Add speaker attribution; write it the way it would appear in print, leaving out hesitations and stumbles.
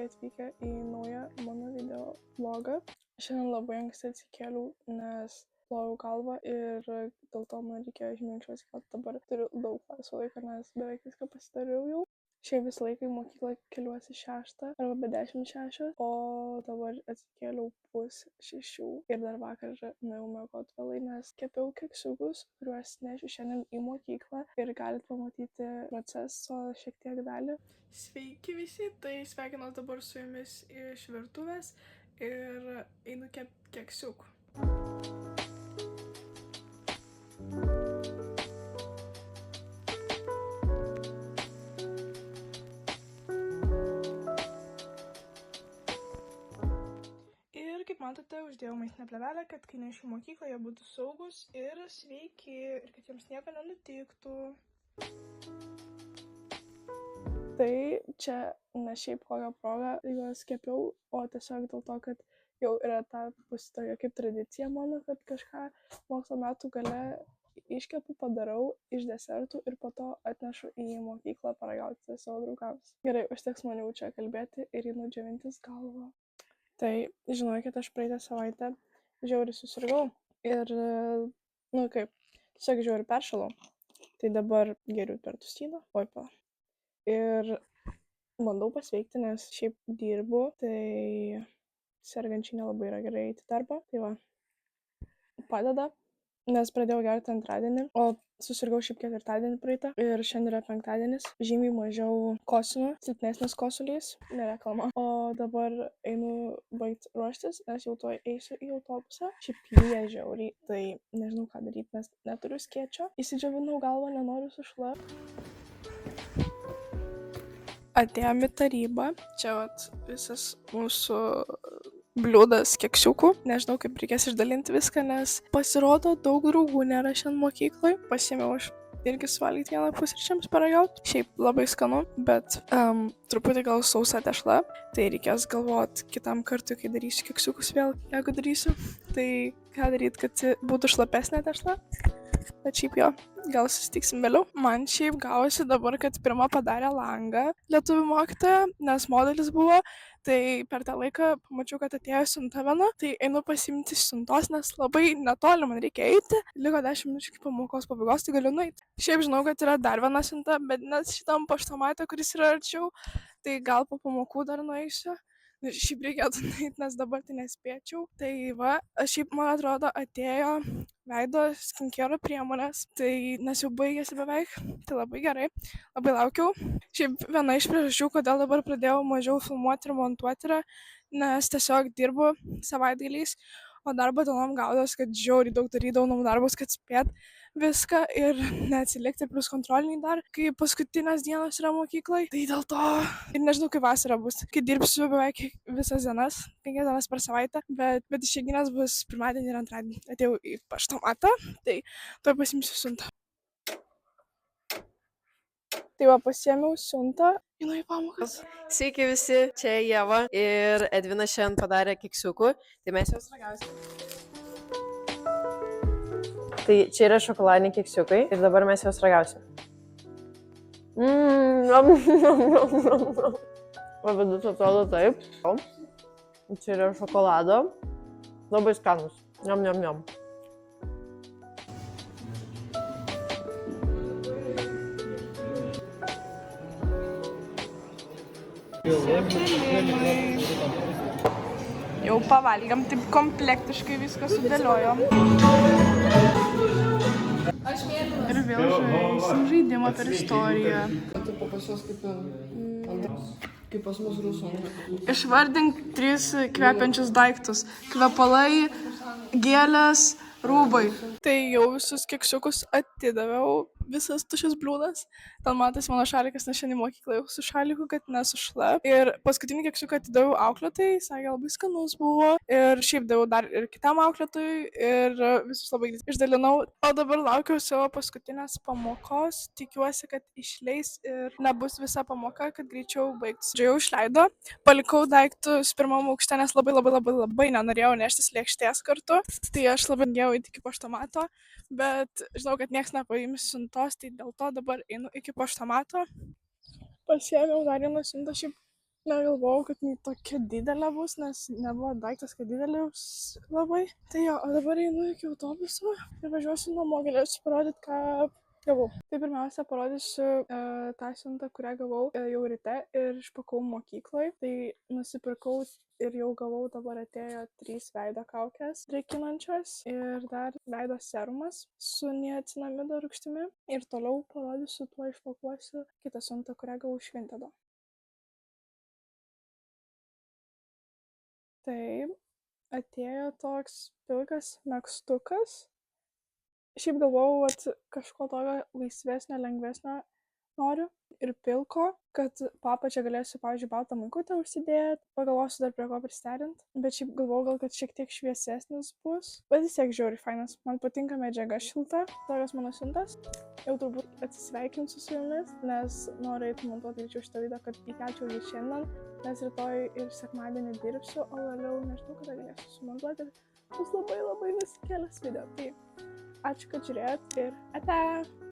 Speaker 1: sveiki atvykę į naują mano video vlogą. Šiandien labai anksti atsikėliau, nes plovau galvą ir dėl to man reikėjo žymiai anksčiau atsikelt. Dabar turiu daug laisvo laiko, nes beveik viską pasidariau jau. Šiaip visą laiką į mokyklą keliuosi 6 arba be 10:06, o dabar atsikėliau 5:30 ir dar vakar nuėjau miegot vėlai, nes kepiau keksiukus, kuriuos nešiu šiandien į mokyklą ir galit pamatyti proceso šiek tiek dalį. Sveiki visi, tai sveikinuos dabar su jumis iš virtuvės ir einu kepti keksiukų. Kaip matote, uždėjau maistinę plėvelę, kad kai nešiu mokyklą, jie būtų saugus ir sveiki ir kad jiems nieko nenutiktų. Tai čia ne šiaip kokią progą juos kepiau, o tiesiog dėl to, kad jau yra tapusi tokia kaip tradicija mano, kad kažką mokslo metų gale iškepu, padarau iš desertų ir po to atnešu į mokyklą paragauti savo draugams. Gerai, užteks maniau čia kalbėti ir einu džiovintis galvą. Tai žinokit, aš praeitą savaitę žiauriai susirgau ir, tiesiog žiauriai peršalau. Tai dabar geriu pertustyną, ir bandau pasveikti, nes šiaip dirbu, tai sergančiai nelabai yra gerai eiti darbą. Tai va, padeda, nes pradėjau gerti antradienį, o susirgau šiaip ketvirtadienį praeitą ir šiandien yra penktadienis, žymiai mažiau kosinu, silpnesnis kosulys, nereklama. O dabar einu baigti ruoštis, nes jau tuoj eisiu į autobusą. Šiaip lyja žiauriai, tai nežinau ką daryti, nes neturiu skėčio. Įsidžiovinau galvą, nenoriu sušlapti. Atėjom į tarybą, čia vat visas mūsų bliūdas keksiukų. Nežinau, kaip reikės išdalinti viską, nes pasirodo daug draugų nėra šiandien mokykloj. Pasiėmiau aš irgi suvalgyti vieną pusryčiams paragauti. Šiaip labai skanu, bet truputį gal sausa tešla. Tai reikės galvoti kitam kartui, kai darysiu keksiukus vėl, jeigu darysiu. Tai ką daryti, kad būtų šlapesnė tešla. Bet šiaip jo, gal susitiksim vėliau. Man šiaip gavosi dabar, kad pirma padarė langą lietuvių mokytoja, nes modelis buvo. Tai per tą laiką pamačiau, kad atėjo siunta viena, tai einu pasiimti siuntos, nes labai netoli man reikia eiti. Liko 10 minučių iki pamokos pabaigos, tai galiu nueiti. Šiaip žinau, kad yra dar viena siunta, bet net šitam paštomate, kuris yra arčiau, tai gal po pamokų dar nueisiu. Šiaip reikėtų nueiti, nes dabar tai nespėčiau. Tai va, šiaip man atrodo atėjo veido skincare priemonės, tai nes jau baigėsi beveik, tai labai gerai, labai laukiau. Šiaip viena iš priežasčių, kodėl dabar pradėjau mažiau filmuoti ir montuoti yra, nes tiesiog dirbu savaitgaliais, o darbo dienom gaudos, kad žiauriai daug darydavau namų darbus, kad spėt viską ir neatsilikti, plus kontroliniai dar, kai paskutinės dienos yra mokyklai. Tai dėl to ir nežinau, kaip vasara bus, kai dirbsiu beveik visas dienas, 5 dienas per savaitę, bet išeiginės bus pirmadienį ir antradienį. Atėjau į paštomatą, tai tuoj pasiimsiu siuntą. Tai va, pasiėmiau siuntą, einu į pamokas.
Speaker 2: Sveiki visi, čia Ieva ir Edvina šiandien padarė keksiukų, tai mes juos ragausim. Tai čia yra šokoladiniai keksiukai ir dabar mes juos ragausim. O vidus atrodo taip. Čia yra šokolado. Labai skanus. Njom, njom, njom.
Speaker 1: Jau pavalgėm, taip komplektiškai viską sudėliojom. Ir vėl žaisim žaidimą per istoriją.
Speaker 3: Tipo pas juos kaip pas mus rusų.
Speaker 1: Išvardink 3 kvepiančius daiktus. Kvepalai, gėlės, rūbai. Tai jau visus keksiukus atidaviau, visas tuščias bliūdas. Ten matas mano šalikas, nes šiandien mokyklą jau su šaliku, kad nesušlap. Ir paskutinį keksiuką atidaviau auklėtojai, sakė labai skanus buvo. Ir šiaip daviau dar ir kitam auklėtojui ir visus labai išdalinau. O dabar laukiau savo paskutinės pamokos. Tikiuosi, kad išleis ir nebus visa pamoka, kad greičiau baigtus. Jau išleido. Palikau daiktus pirmam aukšte, nes labai nenorėjau neštis lėkštės kartu. Tai aš labai norėjau eiti iki paštomato, bet žinau, kad nieks nepaims siuntos, tai dėl to dabar einu iki paštomato. Pasiėmiau dar vieną siuntą, šiaip Negalvojau, kad jinai tokia didelė bus, nes nebuvo daiktas, kad didelė bus labai. Tai jo, o dabar einu iki autobuso ir važiuosiu namo, galėsiu parodyti, ką gavau. Tai pirmiausia parodysiu tą siuntą, kurią gavau jau ryte ir išpakau mokykloj. Tai nusipirkau ir jau gavau, dabar atėjo 3 veido kaukės drėkinančios ir dar veido serumas su niacinamido rūgštimi. Ir toliau parodysiu, tuo išpakuosiu kitą siuntą, kurią gavau iš Vintedo. Tai atėjo toks pilkas megztukas. Šiaip galvojau, kad kažko tokio laisvesnio, lengvesnio noriu ir pilko, kad po apačia galėsiu, pavyzdžiui, baltą maikutę užsidėti, pagalvosiu dar prie ko pristerint, bet šiaip galvojau gal, kad šiek tiek šviesesnis bus, bet vis tiek žiauriai fainas, man patinka medžiaga šilta, tokios mano siuntos. Jau turbūt atsisveikinsiu su jumis, nes noriu eiti montuoti greičiau šitą video, kad įkelčiau jį šiandien, nes rytoj ir sekmadienį dirbsiu, o vėliau nežinau, kada galėsiu sumontuoti, bus labai nusikėlęs video. Tai ačiū, kad žiūrėjot ir ate!